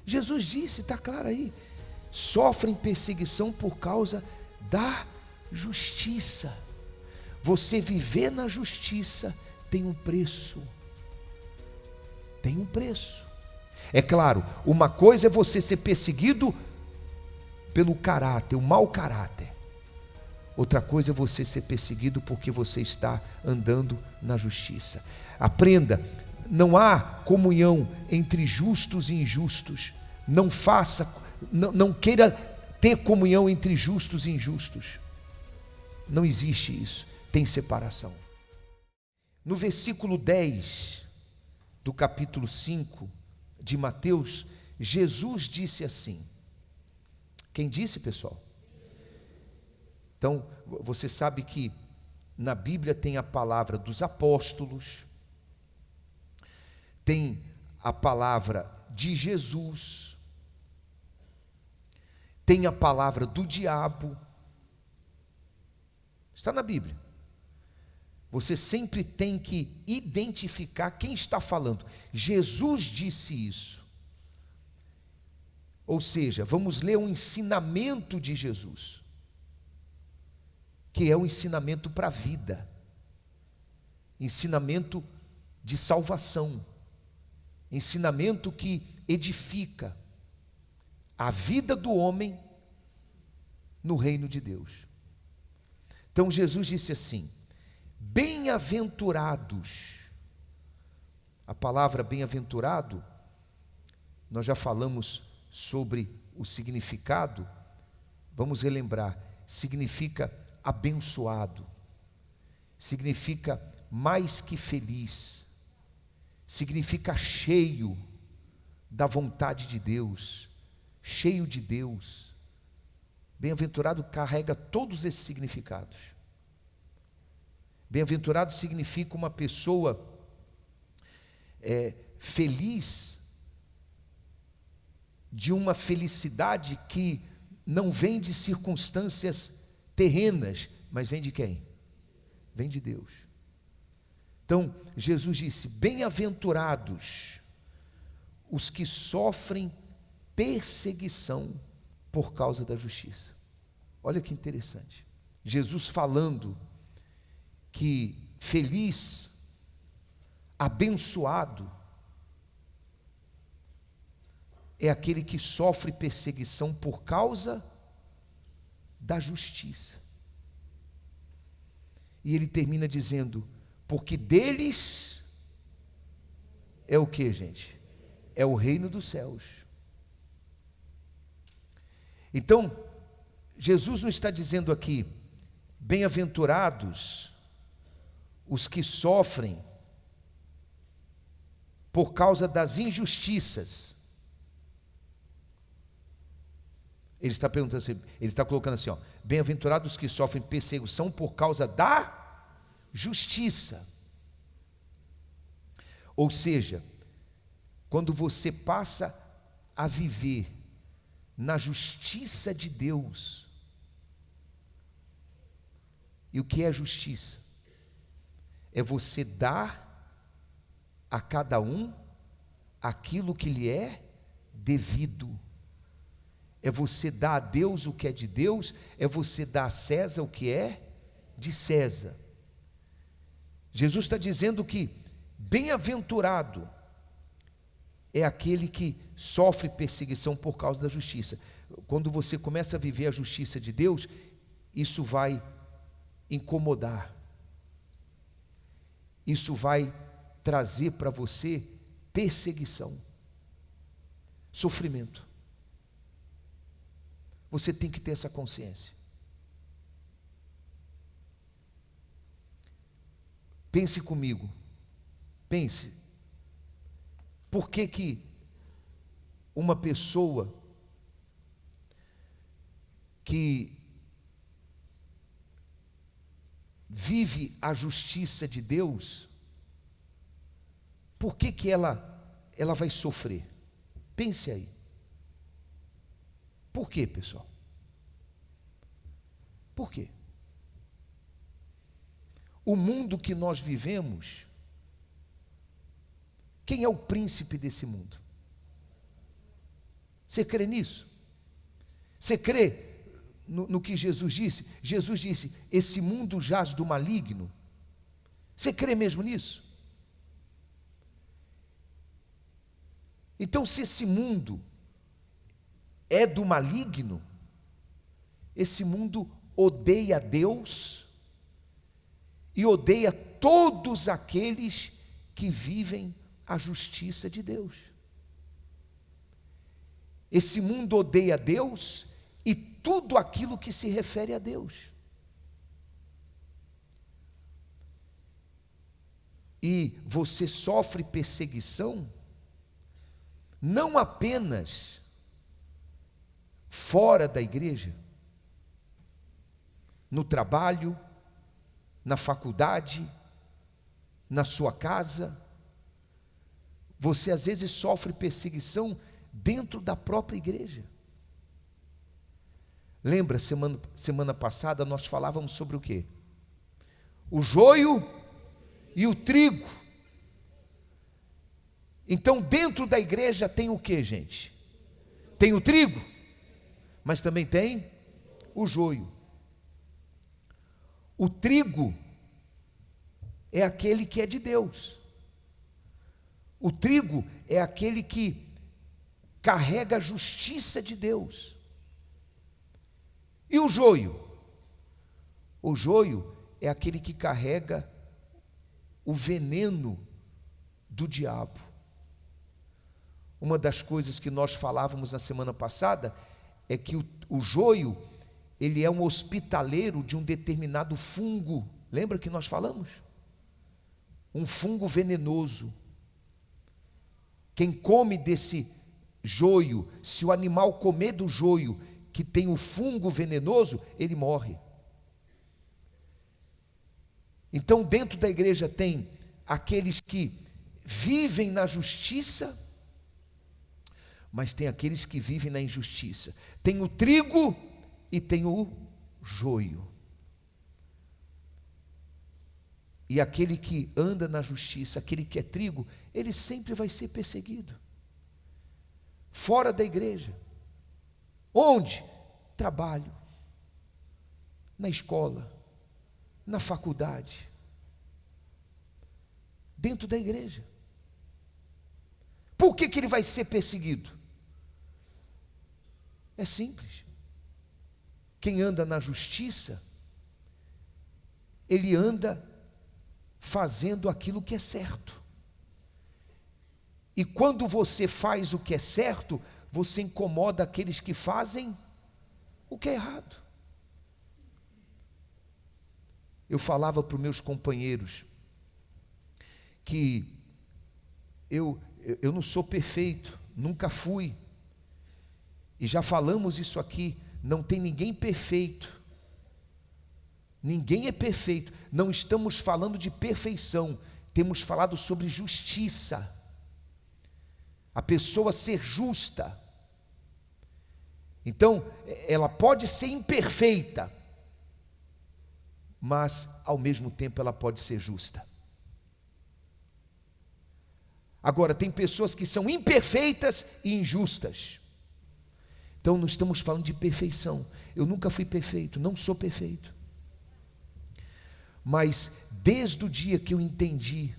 Jesus disse, está claro aí, sofrem perseguição por causa da justiça. Você viver na justiça tem um preço. Tem um preço. É claro, uma coisa é você ser perseguido pelo caráter, o mau caráter. Outra coisa é você ser perseguido porque você está andando na justiça. Aprenda, não há comunhão entre justos e injustos. Não queira ter comunhão entre justos e injustos. Não existe isso, tem separação. No versículo 10 do capítulo 5 de Mateus, Jesus disse assim. Quem disse, pessoal? Então, você sabe que na Bíblia tem a palavra dos apóstolos, tem a palavra de Jesus, tem a palavra do diabo. Está na Bíblia. Você sempre tem que identificar quem está falando. Jesus disse isso. Ou seja, vamos ler um ensinamento de Jesus, que é o ensinamento para a vida, ensinamento de salvação, ensinamento que edifica a vida do homem no reino de Deus. Então Jesus disse assim: bem-aventurados. A palavra bem-aventurado, nós já falamos sobre o significado, vamos relembrar, significa abençoado, significa mais que feliz, significa cheio da vontade de Deus, cheio de Deus. Bem-aventurado carrega todos esses significados. Bem-aventurado significa uma pessoa feliz, de uma felicidade que não vem de circunstâncias terrenas, mas vem de quem? Vem de Deus. Então, Jesus disse: bem-aventurados os que sofrem perseguição por causa da justiça. Olha que interessante. Jesus falando que feliz, abençoado, é aquele que sofre perseguição por causa da justiça. E ele termina dizendo: porque deles é o que, gente? É o reino dos céus. Então, Jesus não está dizendo aqui, bem-aventurados os que sofrem por causa das injustiças. Ele está perguntando assim, ele está colocando assim, bem-aventurados os que sofrem perseguição por causa da justiça. Ou seja, quando você passa a viver na justiça de Deus. E o que é justiça? É você dar a cada um aquilo que lhe é devido. É você dar a Deus o que é de Deus, é você dar a César o que é de César. Jesus está dizendo que bem-aventurado é aquele que sofre perseguição por causa da justiça. Quando você começa a viver a justiça de Deus, isso vai incomodar. Isso vai trazer para você perseguição, sofrimento. Você tem que ter essa consciência. Pense comigo. Pense. Por que uma pessoa que vive a justiça de Deus, por que ela vai sofrer? Pense aí. Por quê, pessoal? Por quê? O mundo que nós vivemos, quem é o príncipe desse mundo? Você crê nisso? Você crê no que Jesus disse? Jesus disse: esse mundo jaz do maligno. Você crê mesmo nisso? Então, se esse mundo é do maligno, esse mundo odeia Deus e odeia todos aqueles que vivem a justiça de Deus. Esse mundo odeia Deus e tudo aquilo que se refere a Deus. E você sofre perseguição não apenas fora da igreja, no trabalho, na faculdade, na sua casa. Você às vezes sofre perseguição dentro da própria igreja. Lembra, semana passada nós falávamos sobre o quê? O joio e o trigo. Então dentro da igreja tem o quê, gente? Tem o trigo, mas também tem o joio. O trigo é aquele que é de Deus. O trigo é aquele que carrega a justiça de Deus. E o joio? O joio é aquele que carrega o veneno do diabo. Uma das coisas que nós falávamos na semana passada é que o joio, ele é um hospitaleiro de um determinado fungo. Lembra que nós falamos? Um fungo venenoso. Quem come desse joio, se o animal comer do joio que tem o fungo venenoso, ele morre. Então dentro da igreja tem aqueles que vivem na justiça, mas tem aqueles que vivem na injustiça. Tem o trigo e tem o joio. E aquele que anda na justiça, aquele que é trigo, ele sempre vai ser perseguido. Fora da igreja. Onde? Trabalho. Na escola. Na faculdade. Dentro da igreja. Por que ele vai ser perseguido? É simples. Quem anda na justiça, ele anda fazendo aquilo que é certo. E quando você faz o que é certo, você incomoda aqueles que fazem o que é errado. Eu falava para os meus companheiros que eu não sou perfeito, nunca fui. E já falamos isso aqui, não tem ninguém perfeito. Ninguém é perfeito. Não estamos falando de perfeição, temos falado sobre justiça. A pessoa ser justa. Então, ela pode ser imperfeita, mas ao mesmo tempo ela pode ser justa. Agora, tem pessoas que são imperfeitas e injustas. Então não estamos falando de perfeição. Eu nunca fui perfeito, não sou perfeito. Mas desde o dia que eu entendi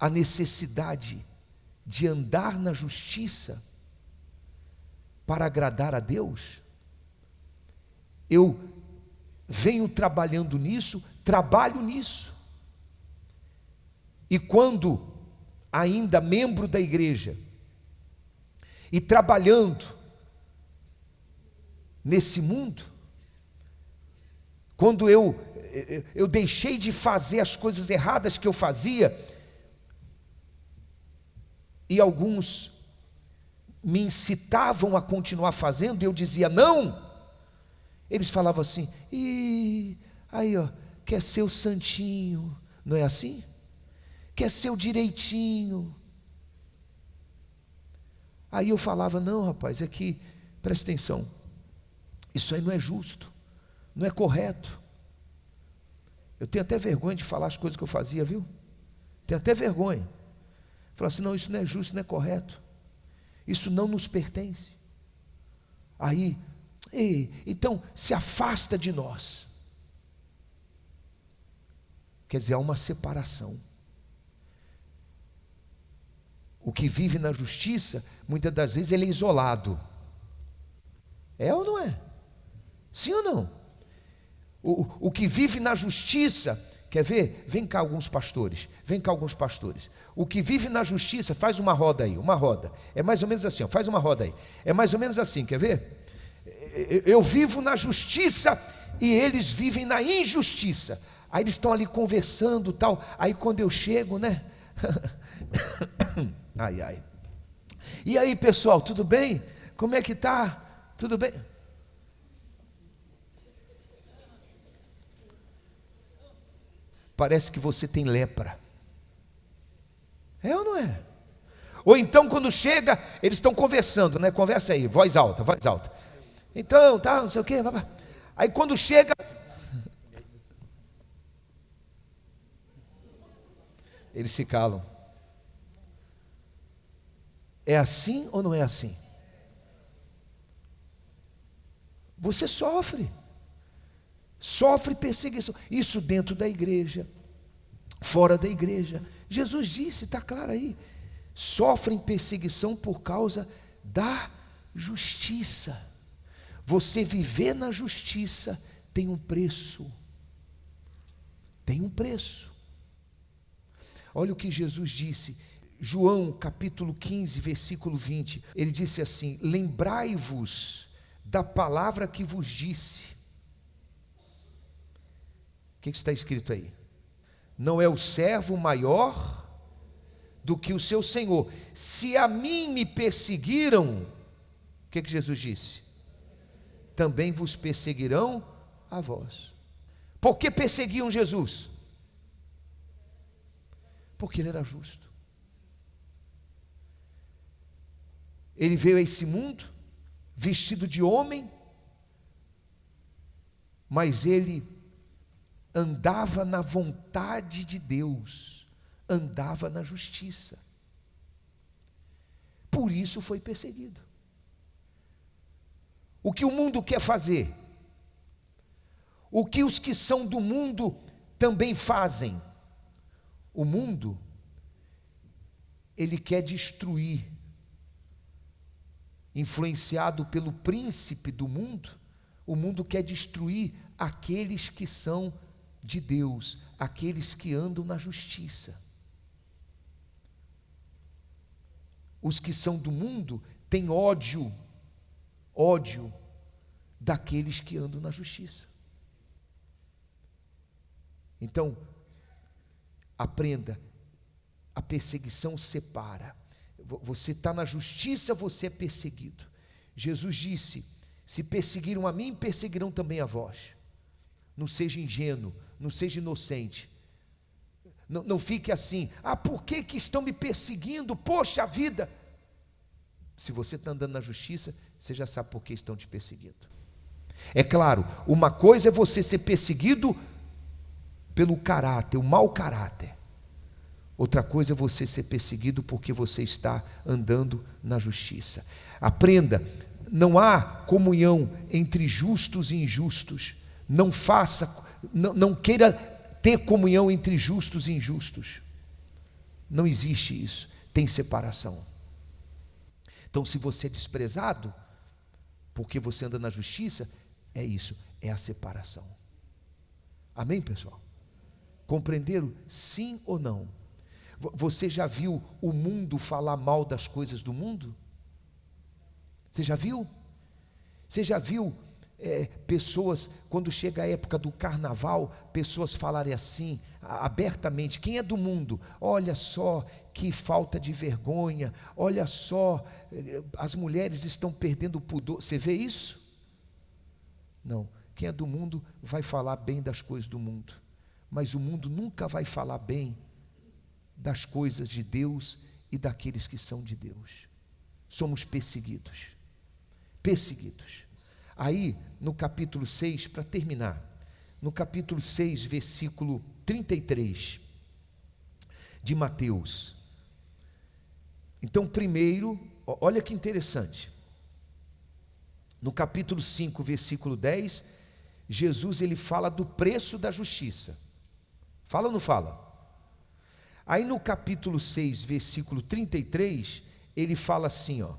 a necessidade de andar na justiça para agradar a Deus, eu venho trabalhando nisso, trabalho nisso. E quando ainda membro da igreja e trabalhando nesse mundo, quando eu deixei de fazer as coisas erradas que eu fazia, e alguns me incitavam a continuar fazendo, e eu dizia não, eles falavam assim, aí ó, quer ser o santinho, não é assim? Quer ser o direitinho. Aí eu falava, não rapaz, é que, presta atenção, isso aí não é justo, não é correto. Eu tenho até vergonha de falar as coisas que eu fazia, viu? Tenho até vergonha. Falar assim, não, isso não é justo, não é correto. isso não nos pertence. Aí, então se afasta de nós. Quer dizer, há uma separação. O que vive na justiça, muitas das vezes ele é isolado. É ou não é? Sim ou não? O que vive na justiça, quer ver? Vem cá alguns pastores. O que vive na justiça, faz uma roda aí, uma roda. É mais ou menos assim, ó, faz uma roda aí. É mais ou menos assim, quer ver? Eu vivo na justiça e eles vivem na injustiça. Aí eles estão ali conversando tal. Aí quando eu chego, né? Ai, ai. E aí, pessoal, tudo bem? Como é que tá? Tudo bem? Parece que você tem lepra. É ou não é? Ou então quando chega, eles estão conversando, né? Conversa aí, voz alta, voz alta. Então, tá, não sei o quê. Aí quando chega, eles se calam. É assim ou não é assim? Você sofre perseguição, isso dentro da igreja, fora da igreja. Jesus disse, está claro aí, sofrem perseguição por causa da justiça. Você viver na justiça tem um preço. Tem um preço. Olha o que Jesus disse, João capítulo 15, versículo 20. Ele disse assim: lembrai-vos da palavra que vos disse. O que está escrito aí? Não é o servo maior do que o seu senhor. Se a mim me perseguiram, o que Jesus disse? Também vos perseguirão a vós. Por que perseguiam Jesus? Porque ele era justo. Ele veio a esse mundo vestido de homem, mas ele andava na vontade de Deus, andava na justiça. Por isso foi perseguido. O que o mundo quer fazer? O que os que são do mundo também fazem? O mundo, ele quer destruir, influenciado pelo príncipe do mundo, o mundo quer destruir aqueles que são de Deus, aqueles que andam na justiça. Os que são do mundo têm ódio daqueles que andam na justiça. Então, aprenda, a perseguição separa. Você está na justiça, você é perseguido. Jesus disse: se perseguiram a mim, perseguirão também a vós. Não seja ingênuo, não seja inocente. Não fique assim: por que estão me perseguindo? Poxa vida! Se você está andando na justiça, você já sabe por que estão te perseguindo. É claro, uma coisa é você ser perseguido pelo caráter, o mau caráter. Outra coisa é você ser perseguido porque você está andando na justiça. Aprenda, não há comunhão entre justos e injustos. Não queira ter comunhão entre justos e injustos. Não existe isso, tem separação. Então, se você é desprezado porque você anda na justiça, é isso, é a separação. Amém, pessoal? Compreenderam? Sim ou não? Você já viu o mundo falar mal das coisas do mundo? Você já viu? Você já viu pessoas, quando chega a época do carnaval, pessoas falarem assim, abertamente: quem é do mundo? Olha só que falta de vergonha, olha só, as mulheres estão perdendo o pudor. Você vê isso? Não, quem é do mundo vai falar bem das coisas do mundo, mas o mundo nunca vai falar bem das coisas de Deus e daqueles que são de Deus. Somos perseguidos. Aí, no capítulo 6, para terminar, no capítulo 6, versículo 33 de Mateus. Então, primeiro, Olha que interessante. No capítulo 5, versículo 10, Jesus ele fala do preço da justiça. Fala ou não fala? Aí no capítulo 6, versículo 33, ele fala assim, ó: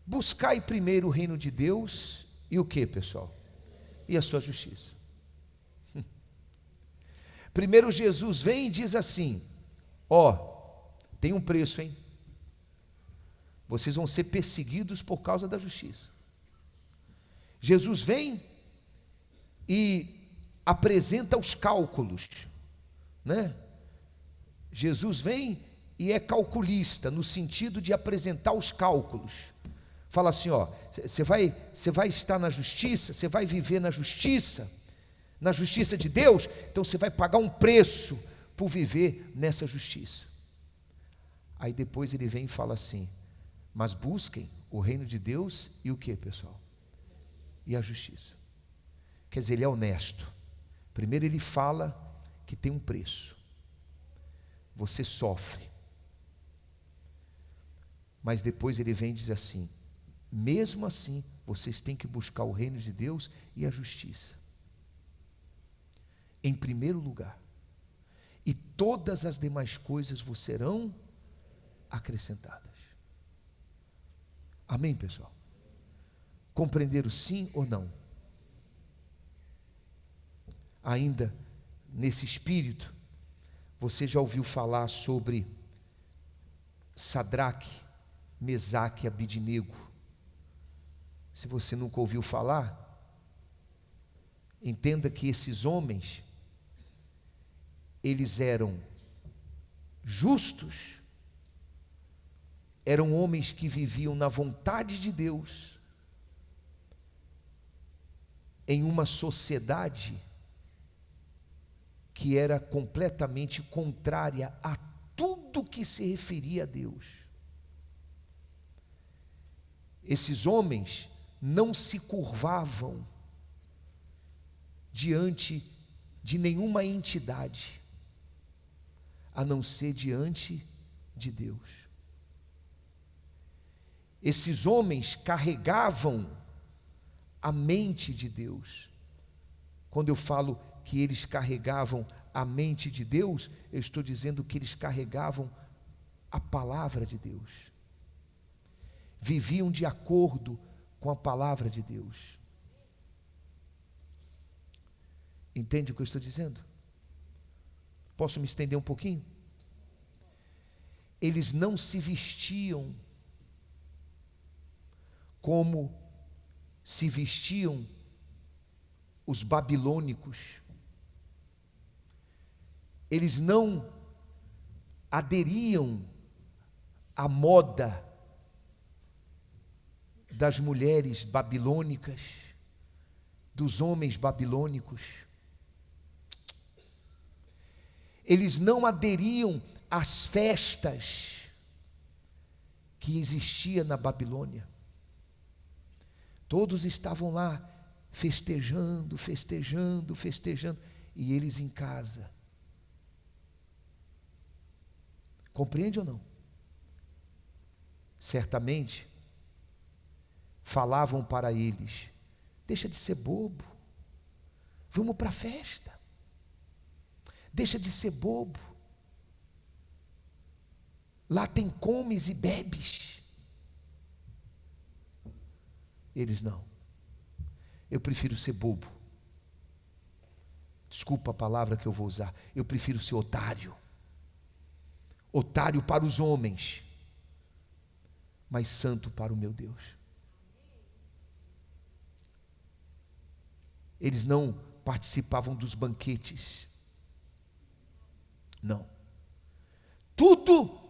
buscai primeiro o reino de Deus e o que, pessoal? E a sua justiça. Primeiro Jesus vem e diz assim: ó, tem um preço, hein? Vocês vão ser perseguidos por causa da justiça. Jesus vem e apresenta os cálculos, né? Jesus vem e é calculista, no sentido de apresentar os cálculos. Fala assim, ó, você vai estar na justiça, você vai viver na justiça de Deus, então você vai pagar um preço por viver nessa justiça. Aí depois ele vem e fala assim: mas busquem o reino de Deus e o que, pessoal? E a justiça. Quer dizer, ele é honesto. Primeiro ele fala que tem um preço. Você sofre. Mas depois ele vem e diz assim: mesmo assim, vocês têm que buscar o reino de Deus e a justiça em primeiro lugar, e todas as demais coisas vos serão acrescentadas. Amém, pessoal? Compreenderam sim ou não? Ainda nesse espírito, você já ouviu falar sobre Sadraque, Mesaque e Abidnego? Se você nunca ouviu falar, entenda que esses homens, eles eram justos, eram homens que viviam na vontade de Deus, em uma sociedade que era completamente contrária a tudo que se referia a Deus. Esses homens não se curvavam diante de nenhuma entidade, a não ser diante de Deus. Esses homens carregavam a mente de Deus. Quando eu falo que eles carregavam a mente de Deus, eu estou dizendo que eles carregavam a palavra de Deus. Viviam de acordo com a palavra de Deus. Entende o que eu estou dizendo? Posso me estender um pouquinho? Eles não se vestiam como se vestiam os babilônicos. Eles não aderiam à moda das mulheres babilônicas, dos homens babilônicos. Eles não aderiam às festas que existiam na Babilônia. Todos estavam lá festejando, e eles em casa. Compreende ou não? Certamente falavam para eles: deixa de ser bobo, vamos para a festa, deixa de ser bobo, lá tem comes e bebes. Eles não, eu prefiro ser bobo, desculpa a palavra que eu vou usar, eu prefiro ser otário para os homens, mas santo para o meu Deus. Eles não participavam dos banquetes, não, tudo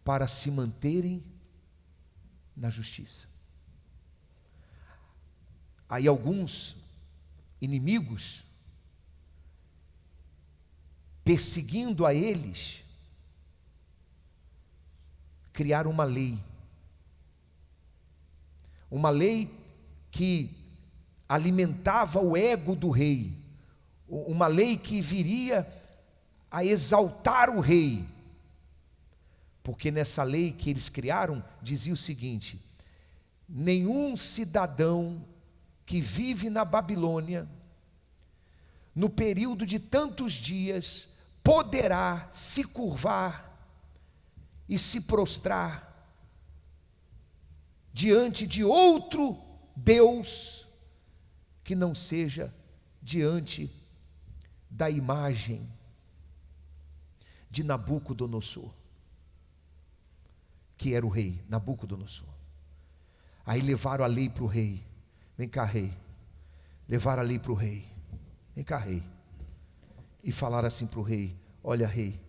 para se manterem na justiça. Aí alguns inimigos, perseguindo a eles, criaram uma lei que alimentava o ego do rei, uma lei que viria a exaltar o rei, Porque nessa lei que eles criaram, dizia o seguinte: nenhum cidadão que vive na Babilônia, no período de tantos dias, poderá se curvar e se prostrar diante de outro Deus que não seja diante da imagem de Nabucodonosor, que era o rei, Nabucodonosor. Aí levaram a lei para o rei. Vem cá, rei. Levaram a lei para o rei. Vem cá, rei. E falaram assim para o rei: olha, rei,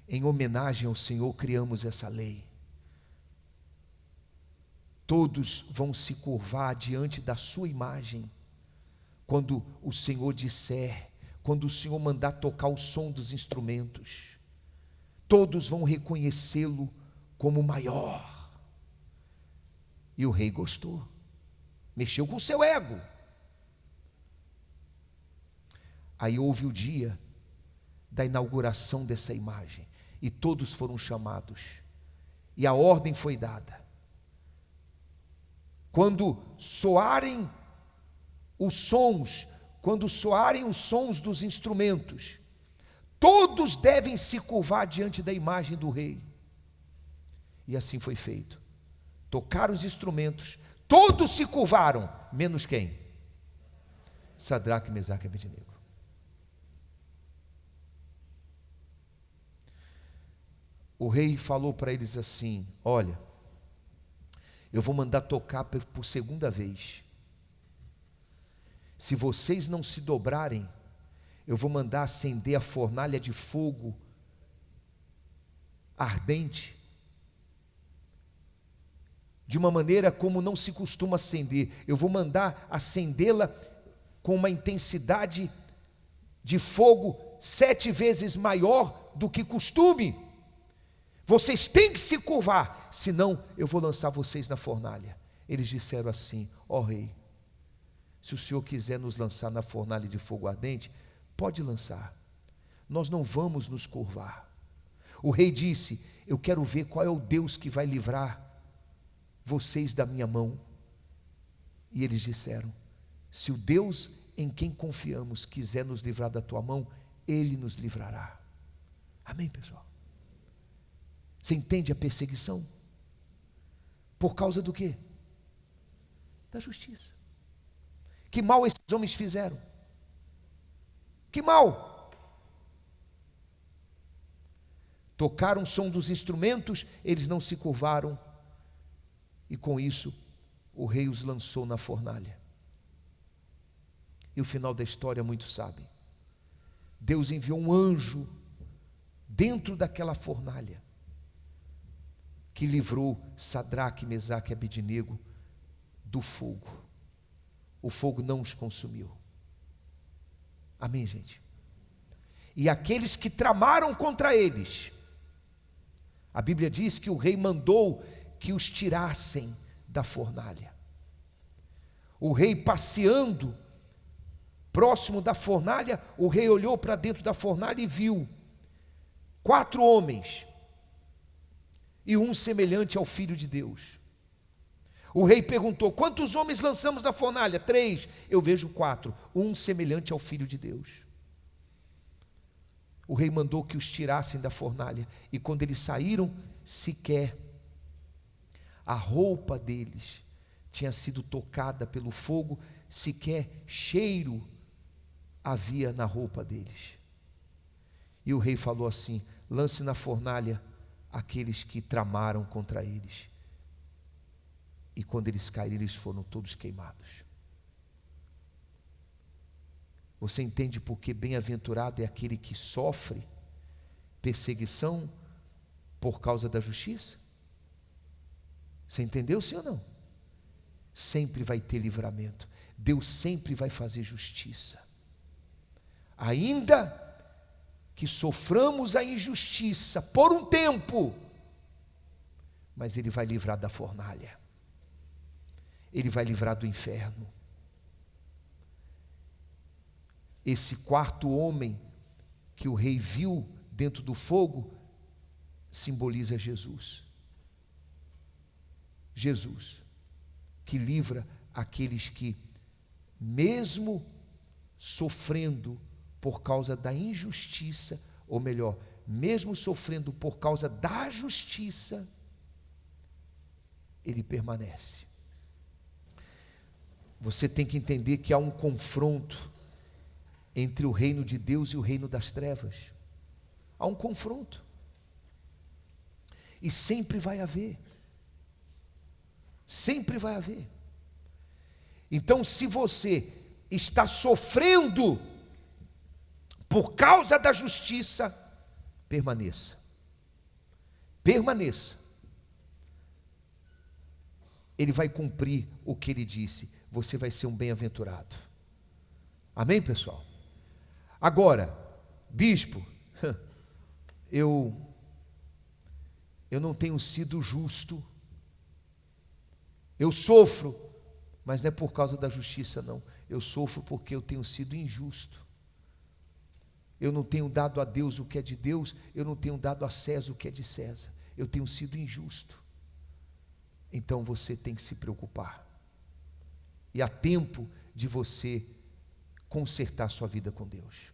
em homenagem ao Senhor criamos essa lei. Todos vão se curvar diante da sua imagem quando o Senhor disser, quando o Senhor mandar tocar o som dos instrumentos. Todos vão reconhecê-lo como maior. E o rei gostou, mexeu com o seu ego. Aí houve o dia da inauguração dessa imagem, e todos foram chamados, e a ordem foi dada: quando soarem os sons, dos instrumentos, todos devem se curvar diante da imagem do rei. E assim foi feito. Tocaram os instrumentos, todos se curvaram, menos quem? Sadraque, Mesaque e Abednego. O rei falou para eles assim: olha, eu vou mandar tocar por segunda vez. Se vocês não se dobrarem, eu vou mandar acender a fornalha de fogo ardente, de uma maneira como não se costuma acender. Eu vou mandar acendê-la com uma intensidade de fogo 7 vezes maior do que costume. Vocês têm que se curvar, senão eu vou lançar vocês na fornalha. Eles disseram assim: ó rei, se o Senhor quiser nos lançar na fornalha de fogo ardente, pode lançar, nós não vamos nos curvar. O rei disse: eu quero ver qual é o Deus que vai livrar vocês da minha mão. E eles disseram: se o Deus em quem confiamos quiser nos livrar da tua mão, Ele nos livrará. Amém, pessoal? Você entende a perseguição? Por causa do quê? Da justiça. Que mal esses homens fizeram? Que mal? Tocaram o som dos instrumentos, eles não se curvaram, e com isso o rei os lançou na fornalha. E o final da história muitos sabem. Deus enviou um anjo dentro daquela fornalha, que livrou Sadraque, Mesaque e Abednego do fogo. O fogo não os consumiu. Amém, gente? E aqueles que tramaram contra eles, a Bíblia diz que o rei mandou que os tirassem da fornalha. O rei, passeando próximo da fornalha, o rei olhou para dentro da fornalha e viu 4 homens e um semelhante ao Filho de Deus. O rei perguntou: quantos homens lançamos na fornalha? 3. Eu vejo 4, um semelhante ao Filho de Deus. O rei mandou que os tirassem da fornalha, e quando eles saíram, sequer a roupa deles tinha sido tocada pelo fogo, sequer cheiro havia na roupa deles. E o rei falou assim: lance na fornalha aqueles que tramaram contra eles. E quando eles caíram, eles foram todos queimados. Você entende por que bem-aventurado é aquele que sofre perseguição por causa da justiça? Você entendeu, sim ou não? Sempre vai ter livramento. Deus sempre vai fazer justiça. Ainda que soframos a injustiça por um tempo, mas Ele vai livrar da fornalha. Ele vai livrar do inferno. Esse 4º homem que o rei viu dentro do fogo simboliza Jesus. Jesus, que livra aqueles que, mesmo sofrendo por causa da injustiça, ou melhor, mesmo sofrendo por causa da justiça, ele permanece. Você tem que entender que há um confronto entre o reino de Deus e o reino das trevas. Há um confronto. E sempre vai haver. Sempre vai haver. Então, se você está sofrendo por causa da justiça, permaneça. Permaneça. Ele vai cumprir o que ele disse. Você vai ser um bem-aventurado. Amém, pessoal? Agora, bispo, eu não tenho sido justo. Eu sofro, mas não é por causa da justiça, não. Eu sofro porque eu tenho sido injusto. Eu não tenho dado a Deus o que é de Deus, eu não tenho dado a César o que é de César. Eu tenho sido injusto. Então você tem que se preocupar. E há tempo de você consertar sua vida com Deus.